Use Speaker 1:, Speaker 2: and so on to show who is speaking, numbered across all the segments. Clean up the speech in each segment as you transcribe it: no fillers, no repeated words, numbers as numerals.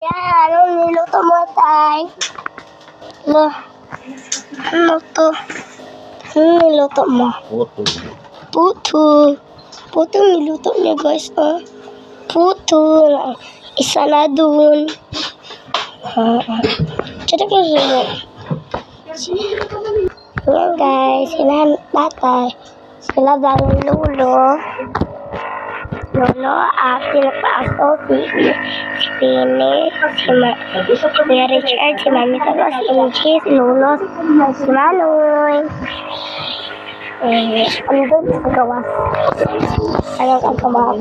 Speaker 1: Yan, anong niluto mo, Tay? Ano to? Anong niluto mo?
Speaker 2: Puto.
Speaker 1: Puto. Puto niluto niya, guys. Puto. Isa na dun. Tsaka kang hilo. Yan, guys. Sila tatay. Sila dalang lolo. Lolo, sila paaso, si Pine, si Kuya Richard, si Mami Tago, si MJ, si Lolo, si Manoy. Andun sa gawas. Anong kagawa?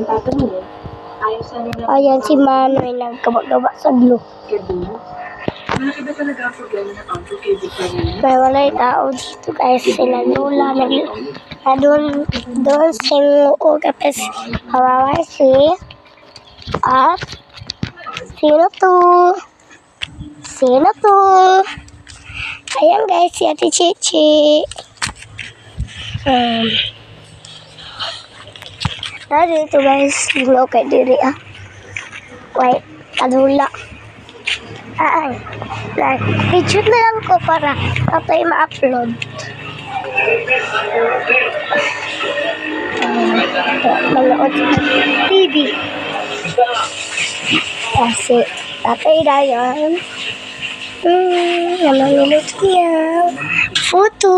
Speaker 1: Ayan, si Manoy naggawa-gawa sa glue. May walay tao dito, guys. Sila Lola, doon sinuo kapes hawaway at sino to? Ayan, guys, si Ate Chichi. Dito, guys, sino kay diri wait, kadula. Picture na lang ko para kapay ma-upload. Manood TV. Kasi tatay na yan. Namanulot niya. Photo.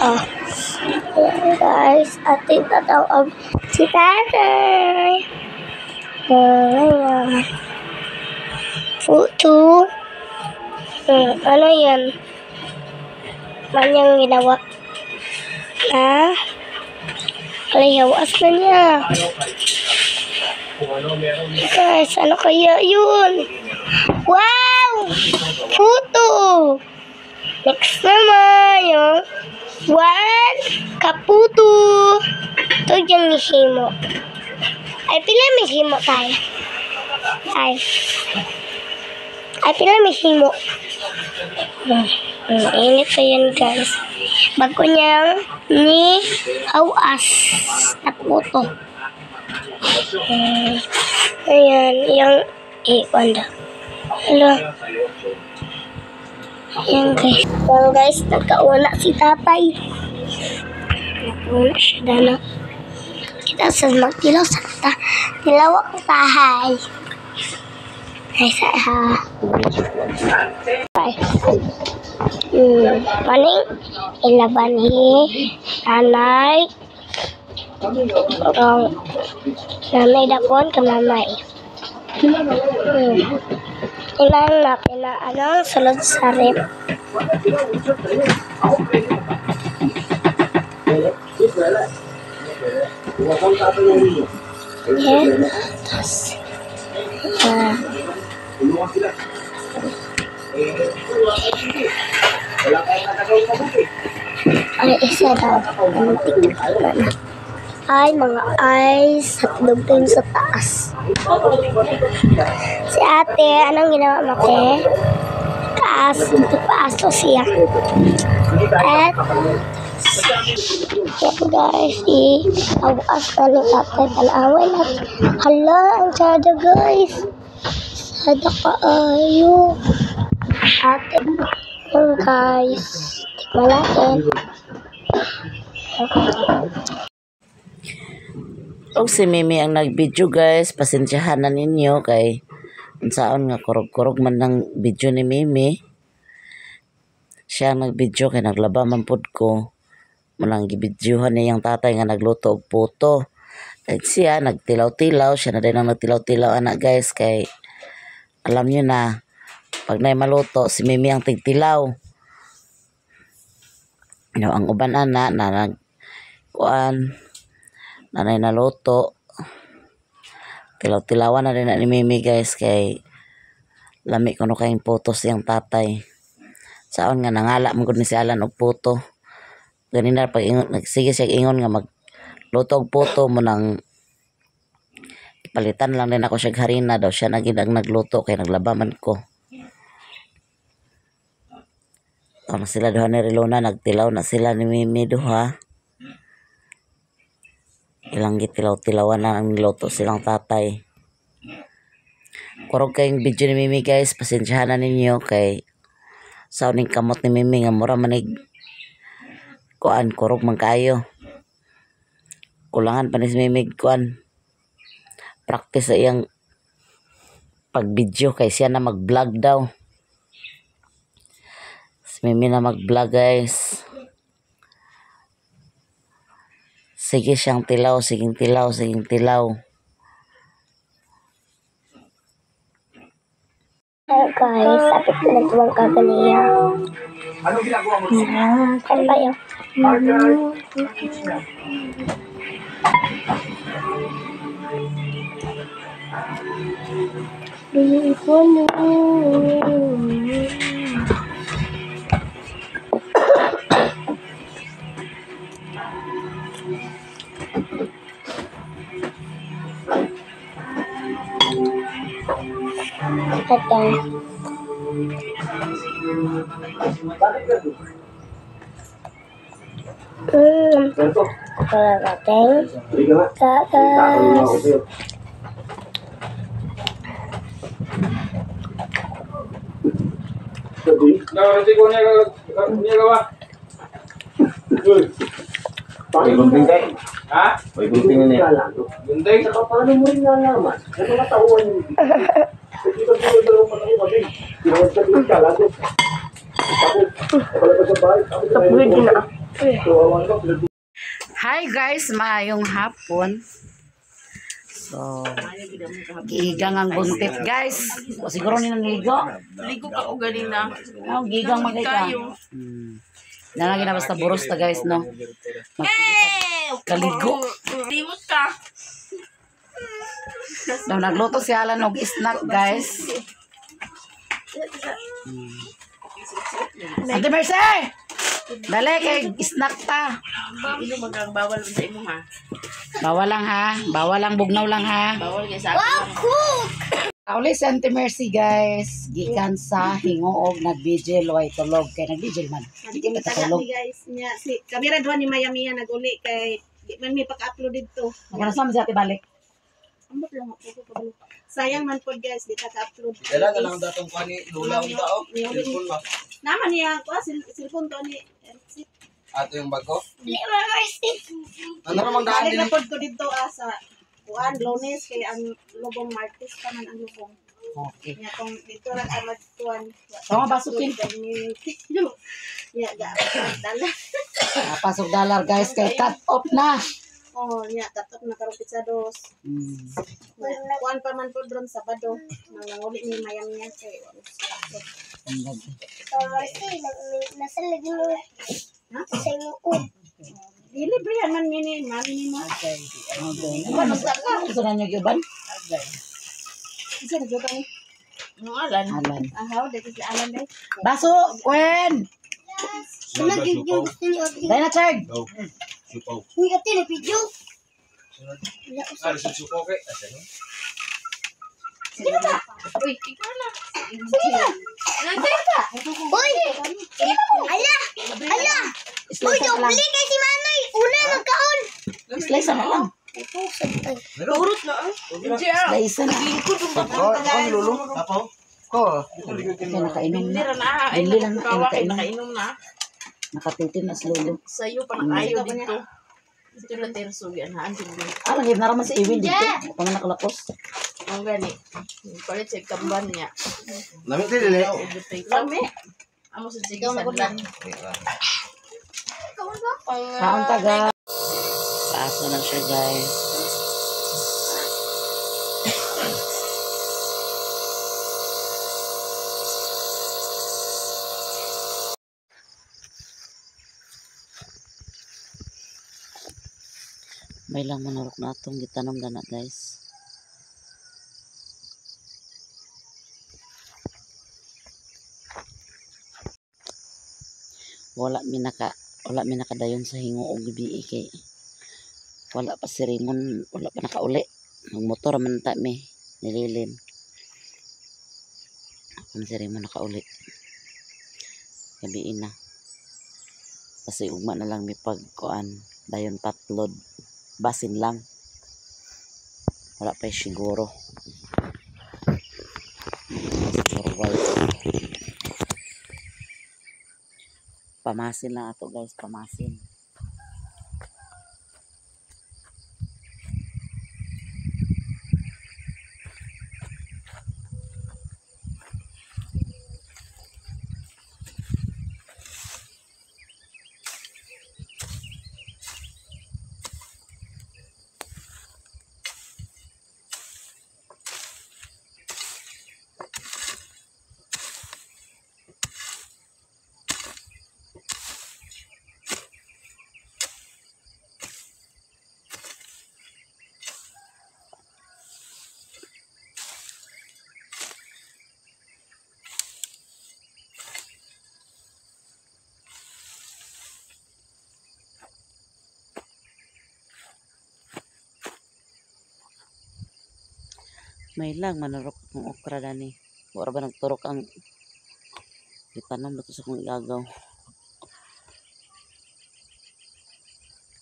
Speaker 1: Ayan, guys. Ating tatawag si tatay. Ayan. Photo. Ano yan? Manyang ginawa. Palayawas na niya. Guys, ano kaya yun? Wow! Photo! Next naman yung one kaputo. Ito yung mihimo. Ay, pila mihimo tayo? Ay, pila mihimo. Init pa yan, guys. Bago niyang ni hawas na puto. Ayan, yung wanda. Hello. Ayan, guys. Ayan, guys, nagkauna si tatay. Nagkauna siya dana. Kita sa magtilaw sa tilawak ko tahay. Ay, Bye. Maning ilaban ni nanay. Nanay dapon ka mamay. Ilang na anong sulod sa rip. Ay, isa daw. Ay, mga ice. Hotdog din sa taas. Si ate, anong ginawa mo, te? Taas. Paaso siya. At, yan, guys. Awas na ni ate. Tanawin natin. Hala, ang sada, guys. Sada kaayo. Ate, yung guys. Tikman natin.
Speaker 3: Og si Mimi ang nag-video, guys. Pasensyahan na ninyo kay unsaon nga kurog-kurog man ng video ni Mimi. Siya ang nag-video kay naglaba man pud ko. Manang gibidyohan niya yung tatay nga nagluto og puto. Kahit siya nagtilaw-tilaw, siya na din ang nagtilaw-tilaw anak, guys, kay alam nyo na pag na'y maluto si Mimi ang tigtilaw. Ang uban ana na nagkuan nanay naluto. Tilaw-tilawan na rin na ni Mimi, guys, kay lami ko no kayong puto siyang tatay. Saon nga nangala mo ni si Alan og puto. Ganina pag nagsige siya ingon nga magluto og puto mo nang palitan lang din ako siya harina daw siya ang nagluto kay naglabaman ko. Ano sila duha ni Rilona nagtilaw na sila ni Mimi duha. Ilang gitilaw-tilawan na ang niluto silang tatay. kurog kayong video ni Mimi guys, pasensyahan na ninyo kay sauning kamot ni Mimi nga mura manig kuan kurog man kayo. Kulangan pa ni si Mimi kuan practice sa iyang pag-video kay siya na mag-vlog daw. Si Mimi na mag-vlog guys. Sige siyang tilaw, siging tilaw, siging tilaw.
Speaker 1: Guys, sapit ko na tuwang kagaliya.
Speaker 2: Ano ginagawa mo?
Speaker 1: Kan ba yun? Di ko na. Ito.
Speaker 2: Ganito.
Speaker 1: Wala natin.
Speaker 2: Hindi ka nga.
Speaker 1: Taas.
Speaker 2: Nanti ko niya gawa. May gunting kayo. Ha? May gunting na niya. Gunting? Saka paano mo rin nalaman? Ano matauan yun? Hindi ka siya dalawang matauan kami. Tinawag sa bilis ka, lago. Wala ka sa bahay. Tapos na. So, awan ka.
Speaker 3: Hi guys, maayong hapon. So, gigang ang buntit guys. O siguro ni naligo.
Speaker 4: Ligo ka o ganina.
Speaker 3: Oh, gigang magay ka. Nalagi na basta buros ta guys no. Kaligo.
Speaker 4: Limot ka.
Speaker 3: So, nagluto si Alan og snack guys. Ate Mercy! Dali kay snack ta.
Speaker 4: Ino magang bawal sa imo ha.
Speaker 3: Bawal lang ha. Bawal lang, bugnaw lang ha.
Speaker 4: Bawal kay sa akin.
Speaker 3: Kauli si Auntie Mercy guys. Gikan sa hingoog nag-vigil way tulog. Kay nag-vigil man. Hindi ka tulog.
Speaker 5: Guys nya si kamera doon ni Miami naguli kay di man mi pag-upload dito.
Speaker 3: Magkano sa si Ate Balik?
Speaker 5: Ambot lang ako pabalik. Sayang man pod guys di ta ka-upload.
Speaker 6: Kailan ka lang datong kani lulaw yung tao? Cellphone ba?
Speaker 5: Naman niya ko cellphone to ni
Speaker 6: Ato yung bag ko?
Speaker 1: Di ba Mercy?
Speaker 6: Ano namang daan
Speaker 5: Balik
Speaker 6: din?
Speaker 5: na pod ko dito sa kuan Lones kay ang lubong Martes pa man ang lubong.
Speaker 3: Okay.
Speaker 5: Nya kung dito ra ka magtuan.
Speaker 3: Tama, basukin.
Speaker 5: Ya ga dala.
Speaker 3: Pasok dollar guys kay cut off na.
Speaker 5: Oh, nya tatap na karo pizzados. Kuan pa man pod ron Sabado. Nanguli ni Miami niya kay
Speaker 1: So, Mercy, nasa lagi mo. Sa iyong ud.
Speaker 5: delivery man mini mami mo.
Speaker 3: Ano sa ka? Gusto na niyo giban?
Speaker 5: Isa na jud ni.
Speaker 4: Ano alan?
Speaker 3: Alan.
Speaker 5: Ahaw dito si Alan day.
Speaker 3: Baso, Gwen!
Speaker 1: Sino yung gusto niyo?
Speaker 3: Dahil na, Chard!
Speaker 1: Hindi ka tinipidyo.
Speaker 6: Ah, susuko kay.
Speaker 4: Uy, ikaw na.
Speaker 1: Uy! Ala! Ala! Uy, doble kay si Manoy. Una, magkaon.
Speaker 3: Slice na lang.
Speaker 4: Urot na ah.
Speaker 3: Slice na.
Speaker 4: Lingkod yung
Speaker 6: Oh, ano lulu? Apo? Ko.
Speaker 3: Kaya nakainom
Speaker 4: Hindi
Speaker 3: na.
Speaker 4: ra na. Ay,
Speaker 3: Dili lang
Speaker 4: nakawa kay
Speaker 3: nakainom.
Speaker 4: nakainom na.
Speaker 3: Nakatitin na slolo.
Speaker 4: Sa'yo pa nakayo dito. Dito lang terso yan ha. Andiyan din.
Speaker 3: Ah, lagi na naman si Ewin dito. Ako na nakalakos.
Speaker 4: Ang gani. Palit sa kamban niya.
Speaker 6: Lamig din dili.
Speaker 4: Lami. Amo sa sige sadlan.
Speaker 3: Kaon taga. Paso na siya guys. May lang manurok na itong gitanom na guys. Wala mi nakadayon sa hingoog gabi kay wala pa si Raymond, wala pa nakauli. Magmotor man ta mi nililin. Ako si Raymond nakauli. Gabi na. Kasi ugma na lang mi pagkuan dayon patlod. Basin lang. Wala pa siguro. color white. Pamasin lang ato guys, pamasin. May lang manurok ng okra dani. Wala ba nagturok ang itanom dito sa kong igagaw.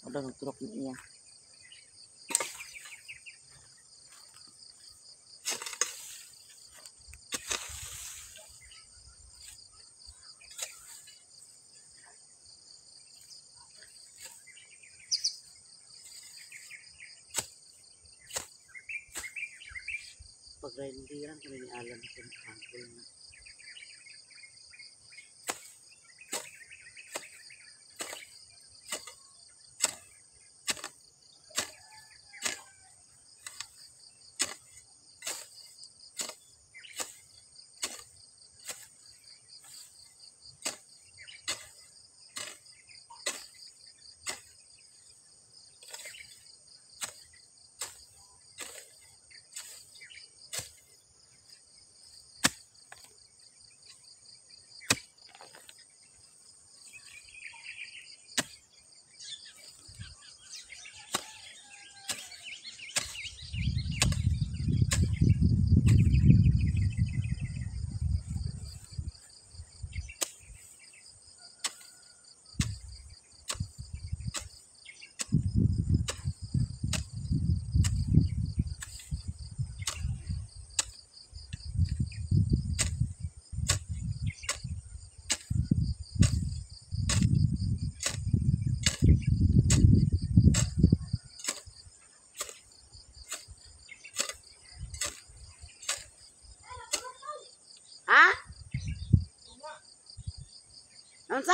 Speaker 3: Wala nagturok na iya. Pagrindiran kami ni Alan sa hangul na. Ha? Unsa?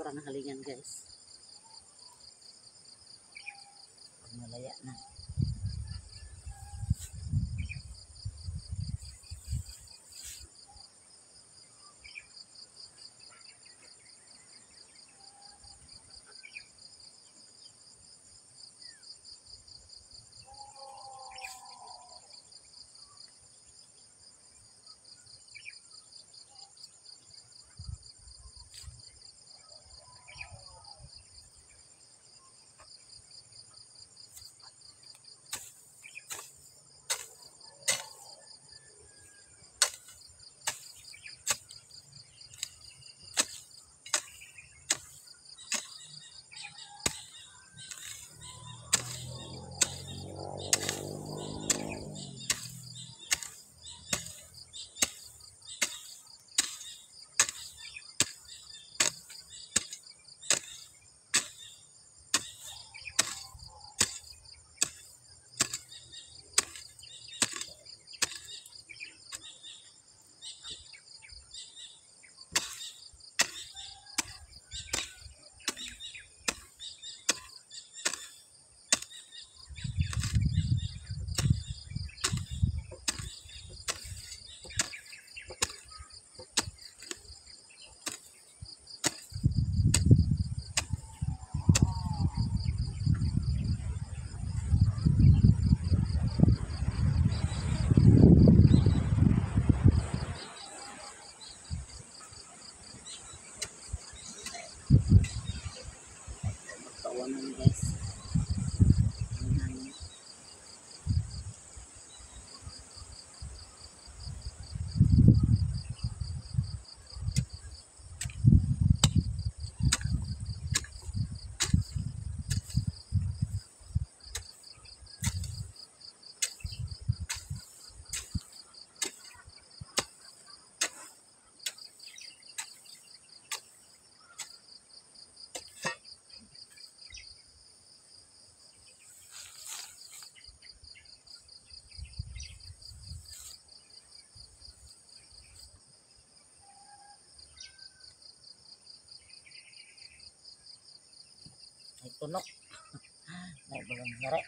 Speaker 3: pananghalingan guys. Malaya na. Tawanan guys. Ay tunok. May bulang sare.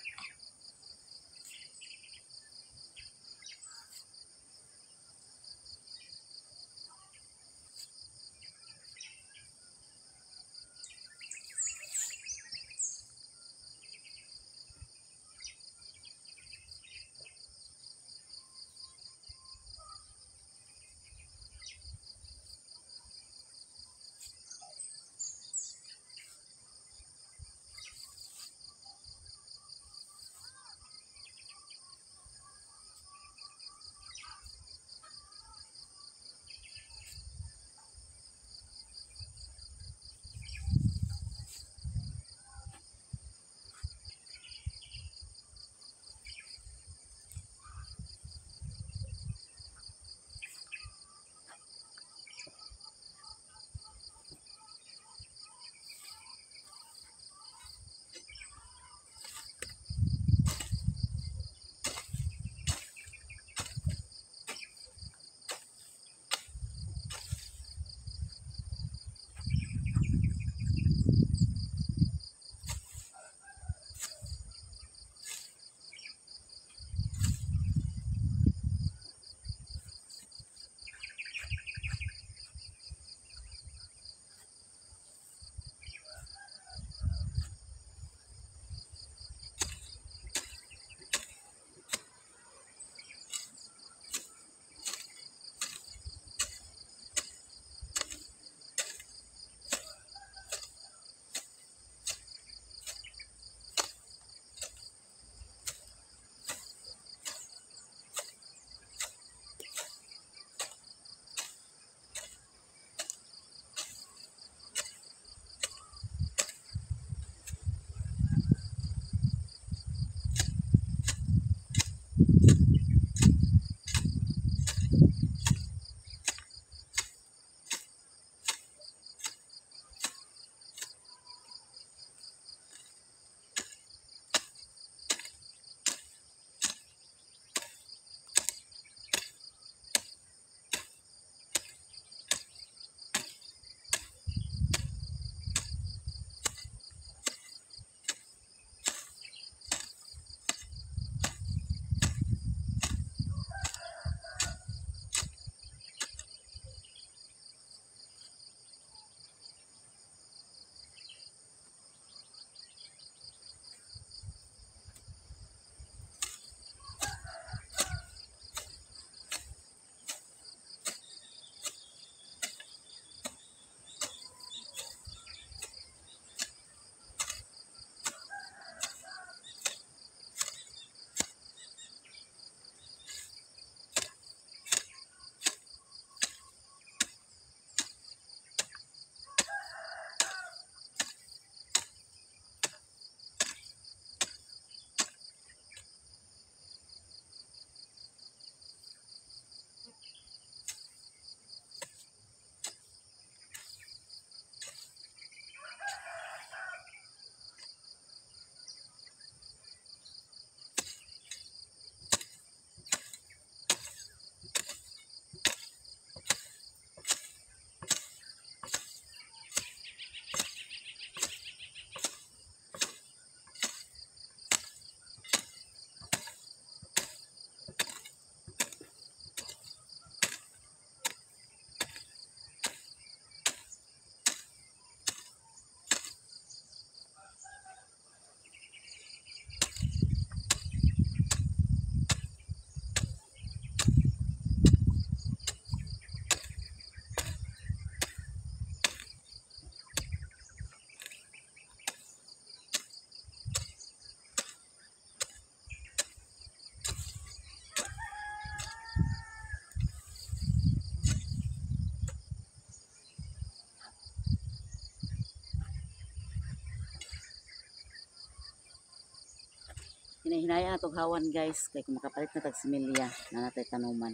Speaker 3: Hinahinaya na hawan guys. Kaya kung makapalit na tagsimilya na natay tanuman.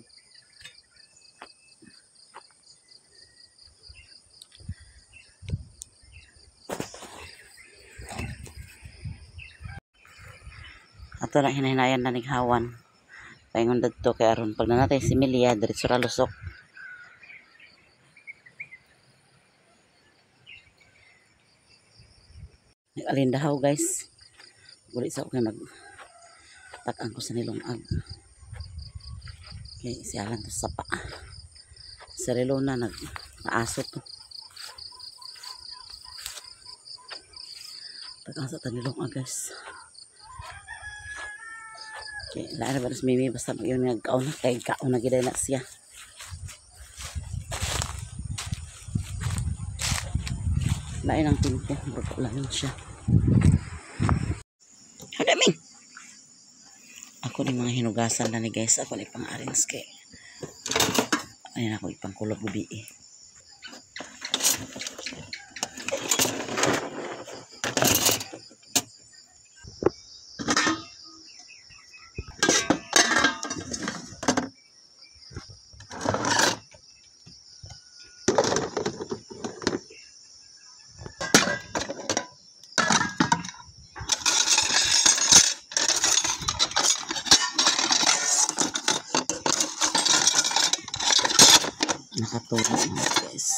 Speaker 3: Ato na hinahinayan na nighawan. Paingon dito kay aron pag nanatay similya diretso ra lusok. Nag-alindahaw guys. Uli sa ako nag takang ko sa nilungag. Okay, siyalan to sa paa. Sa relo na nag-aso to. Takang sa tanilungag guys. Okay, lahat na ba sa Mimi basta yun nag-kaon na kay kaon na gila na siya. Lain ang timpo, baka lang siya. Hadaming! Ako ni mga hinugasan na ni guys, ako ni pang-arrange kay. Ayun ako ipangkulog gabi eh. Nakatulog na guys.